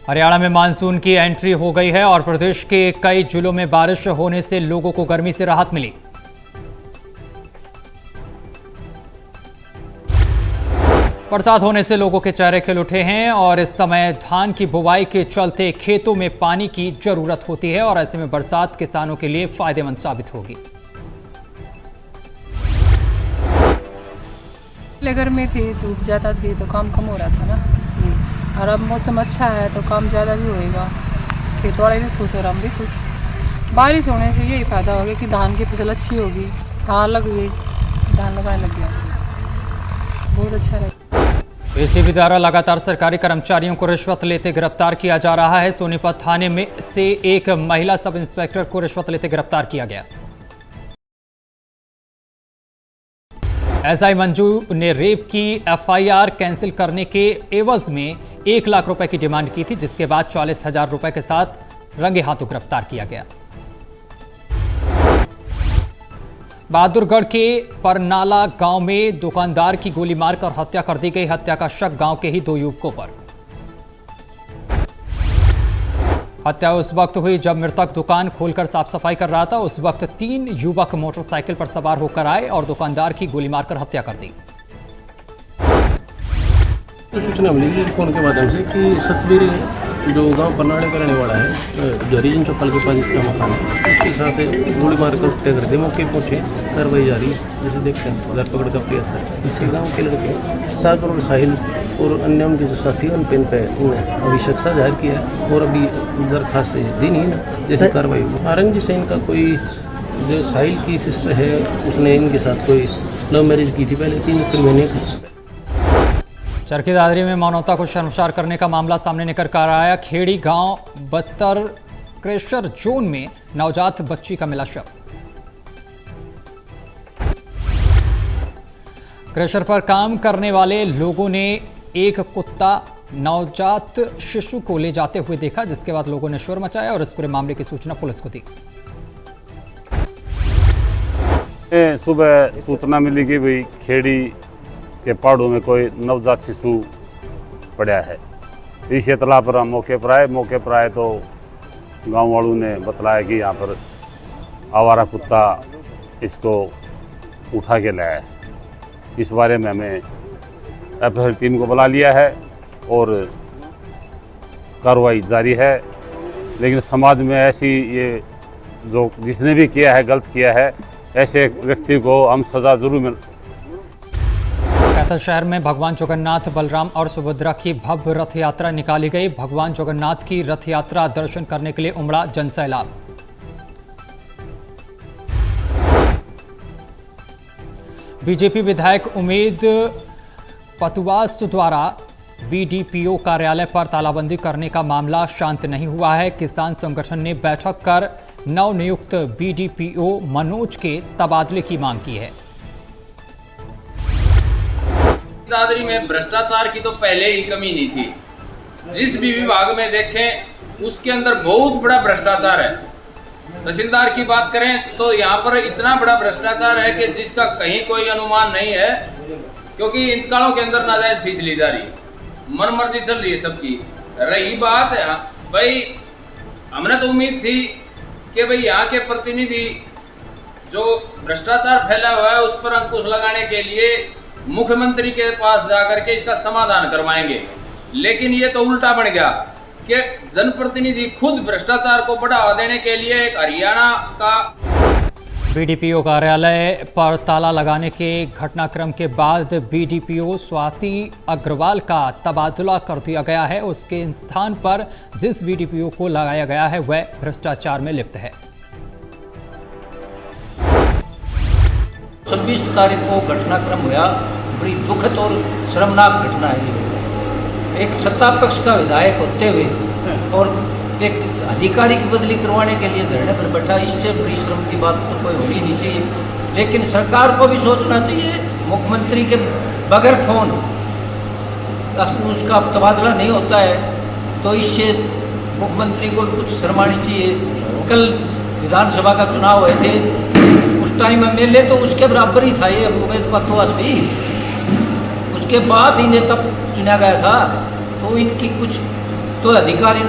हरियाणा में मानसून की एंट्री हो गई है और प्रदेश के कई जिलों में बारिश होने से लोगों को गर्मी से राहत मिली। बरसात होने से लोगों के चेहरे खिल उठे हैं और इस समय धान की बुवाई के चलते खेतों में पानी की जरूरत होती है और ऐसे में बरसात किसानों के लिए फायदेमंद साबित होगी। गर्मी थी, धूप ज़्यादा थी तो काम कम हो रहा था ना, और अब मौसम अच्छा है तो काम ज़्यादा भी होएगा। खेत वाले भी खुश और हम भी खुश। बारिश होने से यही फायदा होगा कि धान की फसल अच्छी होगी। हाँ लग गई, धान लगाने लग गया, बहुत अच्छा रहेगा। एसीबी द्वारा लगातार सरकारी कर्मचारियों को रिश्वत लेते गिरफ्तार किया जा रहा है। सोनीपत थाने में से एक महिला सब इंस्पेक्टर को रिश्वत लेते गिरफ्तार किया गया। एसआई मंजू ने रेप की एफआईआर कैंसिल करने के एवज में 1 लाख रुपए की डिमांड की थी, जिसके बाद 40,000 रुपए के साथ रंगे हाथों गिरफ्तार किया गया। बहादुरगढ़ के परनाला गांव में दुकानदार की गोली मारकर हत्या कर दी गई। हत्या का शक गांव के ही 2 युवकों पर। हत्या उस वक्त हुई जब मृतक दुकान खोलकर साफ सफाई कर रहा था। उस वक्त 3 युवक मोटरसाइकिल पर सवार होकर आए और दुकानदार की गोली मारकर हत्या कर दी। सूचना मिली टेलीफोन के माध्यम से कि सतवीर जो गांव परनाड़े का रहने वाला है, जो हरिजन चौपाल के पास इसका मकान है, उसके साथ गोली मारकर हत्या कर दी। मौके पहुंचे, कार्रवाई जारी है। जैसे देखते हैं धरपकड़ का प्रयास है। इसके गाँव के लड़के सागर और साहिल और अन्य उनके जो साथी उन पेन पे अभी शख्सा जाहिर किया है और अभी दरखास्त से दी नहीं ना, जैसे कार्रवाई हुई। आरंग से इनका कोई जो साहिल की सिस्टर है, उसने इनके साथ कोई लव मैरिज की थी पहले 3 महीने की। चरखी दादरी में मानवता को शर्मसार करने का मामला सामने निकल कर आया। खेड़ी गांव बत्तर क्रेशर जोन में नवजात बच्ची का मिला शव। क्रेशर पर काम करने वाले लोगों ने एक कुत्ता नवजात शिशु को ले जाते हुए देखा, जिसके बाद लोगों ने शोर मचाया और इस पूरे मामले की सूचना पुलिस को दी। सुबह सूचना मिली कि भाई खेड़ी के पहाड़ों में कोई नवजात शिशु पड़ा है। इस इतला पर हम मौके पर आए तो गांव वालों ने बतलाया कि यहाँ पर आवारा कुत्ता इसको उठा के लाया है। इस बारे में हमें एफएसएल टीम को बुला लिया है और कार्रवाई जारी है। लेकिन समाज में ऐसी ये जो जिसने भी किया है, गलत किया है, ऐसे व्यक्ति को हम सज़ा जरूर मिल। कैथल शहर में भगवान जगन्नाथ, बलराम और सुभद्रा की भव्य रथ यात्रा निकाली गई। भगवान जगन्नाथ की रथ यात्रा दर्शन करने के लिए उमड़ा जनसैलाब। बीजेपी विधायक उमेद पतुवास द्वारा बीडीपीओ कार्यालय पर तालाबंदी करने का मामला शांत नहीं हुआ है। किसान संगठन ने बैठक कर नवनियुक्त बीडीपीओ मनोज के तबादले की मांग की है। दादरी में भ्रष्टाचार की तो पहले ही कमी नहीं थी। जिस भी विभाग में देखें उसके अंदर बहुत बड़ा भ्रष्टाचार है। तहसीलदार की बात करें तो यहाँ पर इतना बड़ा भ्रष्टाचार है कि जिसका कहीं कोई अनुमान नहीं है, क्योंकि इंतकालों के अंदर नाजायज फीस ली जा रही है, मनमर्जी चल रही है सबकी। रही बात है भाई, हमने तो उम्मीद थी कि भाई यहाँ के प्रतिनिधि जो भ्रष्टाचार फैला हुआ है उस पर अंकुश लगाने के लिए मुख्यमंत्री के पास जाकर के इसका समाधान करवाएंगे, लेकिन ये तो उल्टा बन गया कि जनप्रतिनिधि खुद भ्रष्टाचार को बढ़ावा देने के लिए एक हरियाणा का बीडीपीओ कार्यालय पर ताला लगाने के घटनाक्रम के बाद बीडीपीओ स्वाति अग्रवाल का तबादला कर दिया गया है। उसके स्थान पर जिस बीडीपीओ को लगाया गया है वह भ्रष्टाचार में लिप्त है। 26 तारीख को घटनाक्रम हुआ, बड़ी दुखद और शर्मनाक घटना है। एक सत्ता पक्ष का विधायक होते हुए और एक अधिकारी की बदली करवाने के लिए धरने पर बैठा, इससे बड़ी शर्म की बात तो कोई होनी नहीं चाहिए। लेकिन सरकार को भी सोचना चाहिए, मुख्यमंत्री के बगैर फोन उसका तबादला नहीं होता है तो इससे मुख्यमंत्री को कुछ शर्मानी चाहिए। कल विधानसभा का चुनाव हुए थे, उस टाइम एमएलए तो उसके बराबर ही था ये उमेद पतवास भी, उसके बाद इन्हें तब चुना गया था। तो इनकी कुछ तो अधिकारी